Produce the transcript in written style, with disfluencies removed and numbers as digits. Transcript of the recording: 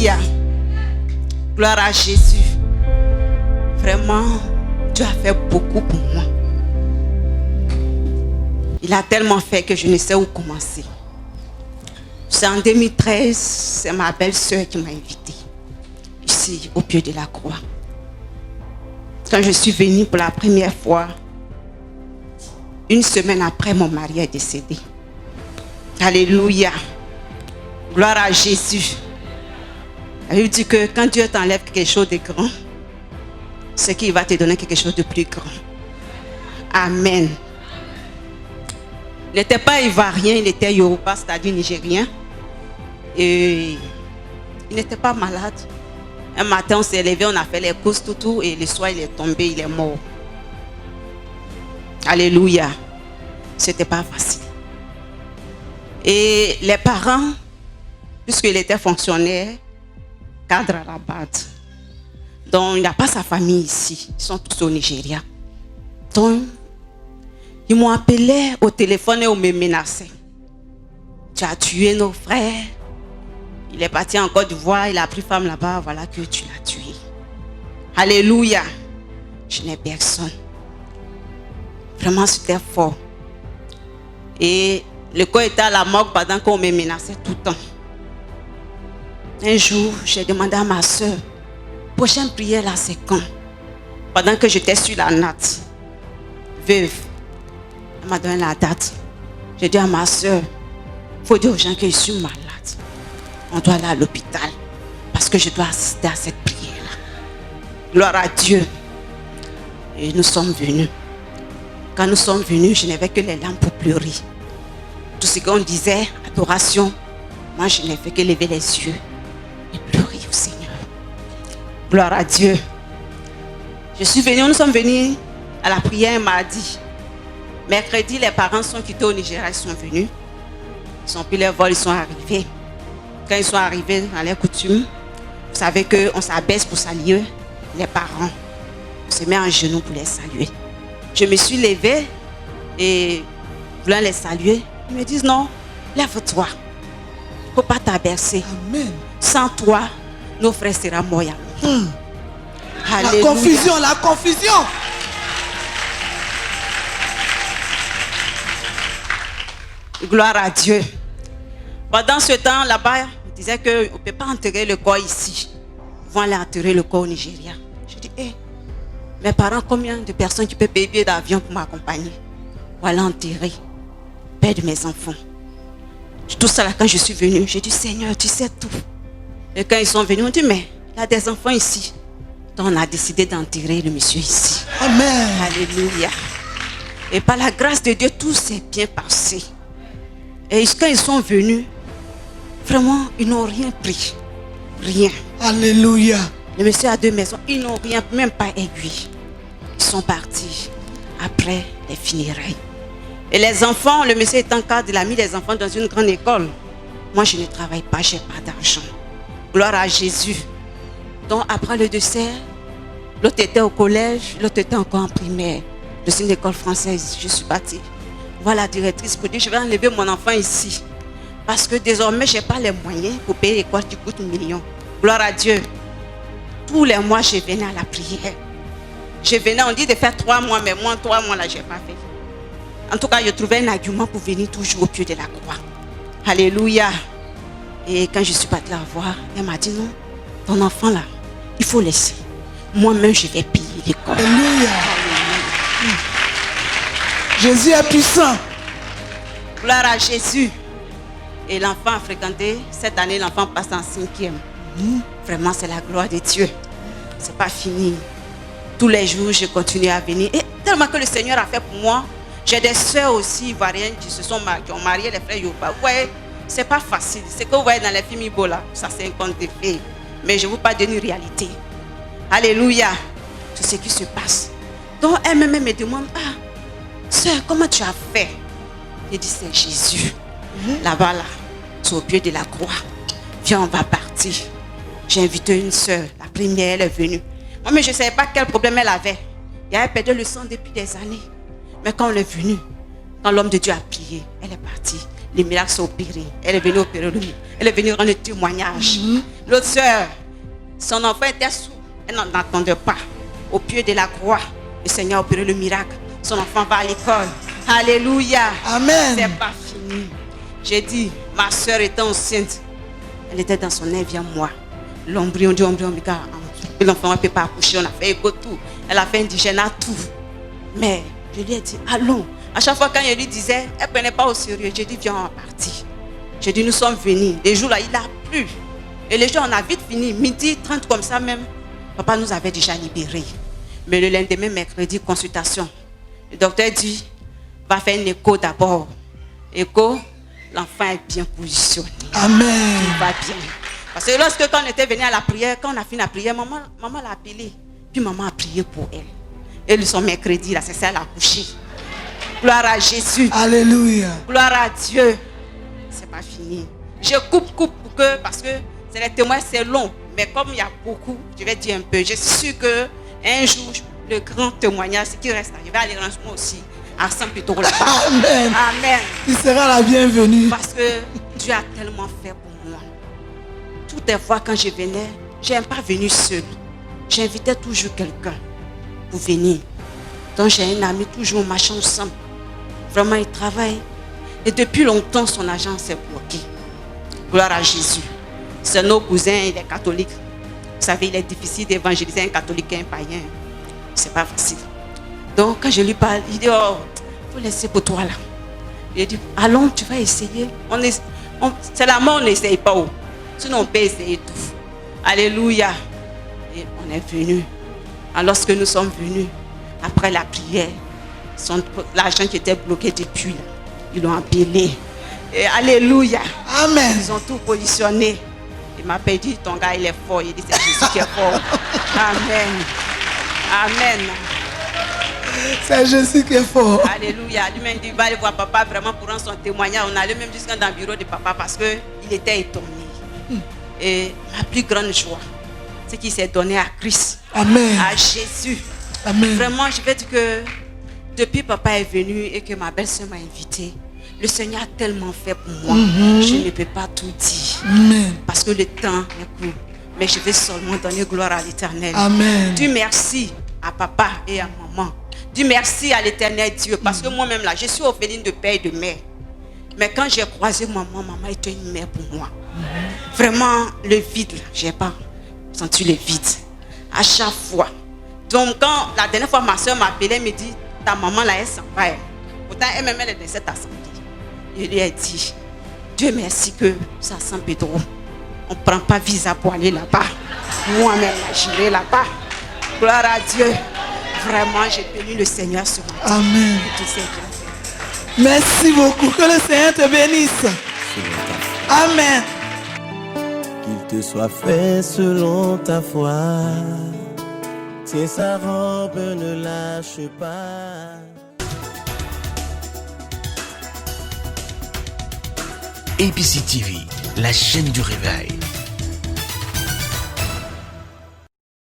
Alléluia. Gloire à Jésus. Vraiment, Dieu a fait beaucoup pour moi. Il a tellement fait que je ne sais où commencer. C'est en 2013, c'est ma belle-sœur qui m'a invitée ici au pied de la croix. Quand je suis venue pour la première fois, une semaine après, mon mari est décédé. Alléluia. Gloire à Jésus. Il dit que quand Dieu t'enlève quelque chose de grand, c'est qu'il va te donner quelque chose de plus grand. Amen. Il n'était pas ivoirien, il était yoruba, c'est-à-dire nigérien. Et il n'était pas malade. Un matin, on s'est levé, on a fait les courses, tout, et le soir, il est tombé, il est mort. Alléluia. C'était pas facile. Et les parents, puisqu'il était fonctionnaire, cadre à Rabat, donc il n'a pas sa famille ici. Ils sont tous au Nigeria. Donc, ils m'ont appelé au téléphone et on me menaçait. Tu as tué nos frères. Il est parti en Côte d'Ivoire, il a pris femme là-bas, voilà que tu l'as tué. Alléluia. Je n'ai personne. Vraiment, c'était fort. Et le corps était à la morgue pendant qu'on me menaçait tout le temps. Un jour, j'ai demandé à ma soeur, prochaine prière là, c'est quand? Pendant que j'étais sur la natte, veuve, elle m'a donné la date. J'ai dit à ma soeur, il faut dire aux gens que je suis malade. On doit aller à l'hôpital parce que je dois assister à cette prière-là. Gloire à Dieu. Et nous sommes venus. Quand nous sommes venus, je n'avais que les larmes pour pleurer. Tout ce qu'on disait, adoration, moi je n'ai fait que lever les yeux et pleurer au Seigneur. Gloire à Dieu. Je suis venue, nous sommes venus à la prière un mardi. Mercredi, les parents sont quittés au Nigeria, ils sont venus. Ils ont pris leur vol, ils sont arrivés. Quand ils sont arrivés dans les coutumes, vous savez qu'on s'abaisse pour saluer les parents. On se met en genoux pour les saluer. Je me suis levée et voulant les saluer, ils me disent non, lève-toi. Il ne faut pas t'abaisser. Amen. Sans toi, nos frères seront morts. La confusion, la confusion. Gloire à Dieu. Pendant ce temps, là-bas, on disait qu'on ne peut pas enterrer le corps ici. Ils vont aller enterrer le corps au Nigeria. Je dis, mes parents, combien de personnes qui peuvent payer billet d'avion pour m'accompagner? Pour aller enterrer le père de mes enfants. Tout ça là, quand je suis venue, j'ai dit, Seigneur, tu sais tout. Et quand ils sont venus, on dit, mais il y a des enfants ici. Donc on a décidé d'enterrer le monsieur ici. Amen. Alléluia. Et par la grâce de Dieu, tout s'est bien passé. Et quand ils sont venus, vraiment, ils n'ont rien pris. Rien. Alléluia. Le monsieur a 2 maisons, ils n'ont rien, même pas aiguille. Ils sont partis après les funérailles. Et les enfants, le monsieur étant cadre, il a mis les enfants dans une grande école. Moi, je ne travaille pas, je n'ai pas d'argent. Gloire à Jésus. Donc, après le dessert, l'autre était au collège, l'autre était encore en primaire. C'est une école française, je suis partie. Voilà la directrice pour dire, je vais enlever mon enfant ici. Parce que désormais, je n'ai pas les moyens pour payer l'école qui coûte 1 million. Gloire à Dieu. Tous les mois, je venais à la prière. Je venais, on dit de faire 3 mois, mais moi, 3 mois, là, je n'ai pas fait. En tout cas, je trouvais un argument pour venir toujours au pied de la croix. Alléluia. Et quand je suis partie la voir, elle m'a dit, non, ton enfant là, il faut laisser. Moi-même, je vais payer l'école. Alléluia. Jésus est puissant. Gloire à Jésus. Et l'enfant a fréquenté. Cette année, l'enfant passe en 5e. Vraiment, c'est la gloire de Dieu. C'est pas fini. Tous les jours, je continue à venir. Et tellement que le Seigneur a fait pour moi. J'ai des soeurs aussi ivoiriennes qui ont marié les frères Yoruba. Vous voyez, c'est pas facile. C'est que vous voyez dans les films Ibo là. Ça, c'est un conte de fées. Mais je vous parle d'une réalité. Alléluia. Tout ce qui se passe. Donc, elle-même me demande, sœur, comment tu as fait? Je dis, c'est Jésus. Là-bas, là, c'est au pied de la croix. Viens, on va partir. J'ai invité une sœur. La première, elle est venue. Moi, mais je ne savais pas quel problème elle avait. Elle avait perdu le sang depuis des années. Mais quand on est venu, quand l'homme de Dieu a prié, elle est partie. Les miracles sont opérés. Elle est venue opérer lui. Elle est venue rendre témoignage. L'autre soeur, son enfant était sourd. Elle n'en attendait pas. Au pied de la croix, le Seigneur a opéré le miracle. Son enfant va à l'école. Alléluia. Amen. C'est pas fini. J'ai dit, ma soeur était enceinte. Elle était dans son 9e mois. L'embryon du ombilical. L'enfant ne peut pas accoucher. On a fait écho tout. Elle a fait indigène tout. Mais je lui ai dit, allons. À chaque fois quand je lui disais, elle ne prenait pas au sérieux. J'ai dit, viens, on va partir. J'ai dit, nous sommes venus. Les jours là, il a plu. Et les jours, on a vite fini. Midi 30 comme ça même. Papa nous avait déjà libérés. Mais le lendemain, mercredi, consultation. Le docteur dit, va faire une écho d'abord. Écho, l'enfant est bien positionné. Amen. Il va bien. Parce que lorsque quand on était venu à la prière, quand on a fini la prière, maman l'a appelé. Puis maman a prié pour elle. Et le son mercredi, là, c'est ça, elle a accouché. Gloire à Jésus. Alléluia. Gloire à Dieu. C'est pas fini. Je coupe pour que, parce que c'est les témoins, c'est long. Mais comme il y a beaucoup, je vais dire un peu. Je suis sûre qu'un jour, le grand témoignage, ce qui reste, je vais aller rendre moi aussi à Saint-Pétro là. Amen. Amen. Tu seras la bienvenue. Parce que Dieu a tellement fait pour moi. Toutes les fois quand je venais, je n'aime pas venir seule. J'invitais toujours quelqu'un pour venir. Donc j'ai un ami, toujours on marche ensemble. Vraiment, il travaille. Et depuis longtemps, son agent s'est bloqué. Gloire à Jésus. C'est nos cousins, il est catholique. Vous savez, il est difficile d'évangéliser un catholique et un païen. C'est pas facile. Donc quand je lui parle, il dit, oh, il faut laisser pour toi là. Il dit, allons, tu vas essayer. C'est la mort, on n'essaye pas. Oh. Sinon, on peut essayer tout. Alléluia. Et on est venu. Alors, lorsque nous sommes venus, après la prière, l'agent qui était bloqué depuis là, ils l'ont appelé. Et alléluia. Amen. Ils ont tout positionné. Il m'a dit, ton gars, il est fort. Il dit, c'est Jésus qui est fort. Amen. Amen. C'est Jésus qui est fort. Alléluia. Lui-même dit, il va aller voir papa vraiment pour rendre son témoignage. On allait même jusqu'à dans le bureau de papa parce qu'il était étonné. Et ma plus grande joie, c'est qu'il s'est donné à Christ. Amen. À Jésus. Amen. Vraiment, je vais dire que depuis papa est venu et que ma belle-sœur m'a invité, le Seigneur a tellement fait pour moi. Je ne peux pas tout dire. Amen. Parce que le temps est court. Mais je vais seulement donner gloire à l'Éternel. Amen. Dis merci à papa et à maman. Dis merci à l'Éternel Dieu. Parce que moi-même là, je suis orpheline de père et de mère. Mais quand j'ai croisé maman, maman était une mère pour moi. Vraiment, le vide là, je n'ai pas senti le vide. À chaque fois. Donc quand la dernière fois ma soeur m'appelait, elle me dit, ta maman là, elle s'en va. Pourtant, elle-même, elle est dans cette assemblée. Je lui ai dit, Dieu merci que ça sent Pedro. On ne prend pas visa pour aller là-bas. Moi-même, j'irai là-bas. Gloire à Dieu. Vraiment, j'ai béni le Seigneur ce matin. Amen. Tout s'est bien fait. Merci beaucoup. Que le Seigneur te bénisse. Amen. Qu'il te soit fait selon ta foi. Tiens sa robe, ne lâche pas. APC TV, la chaîne du réveil.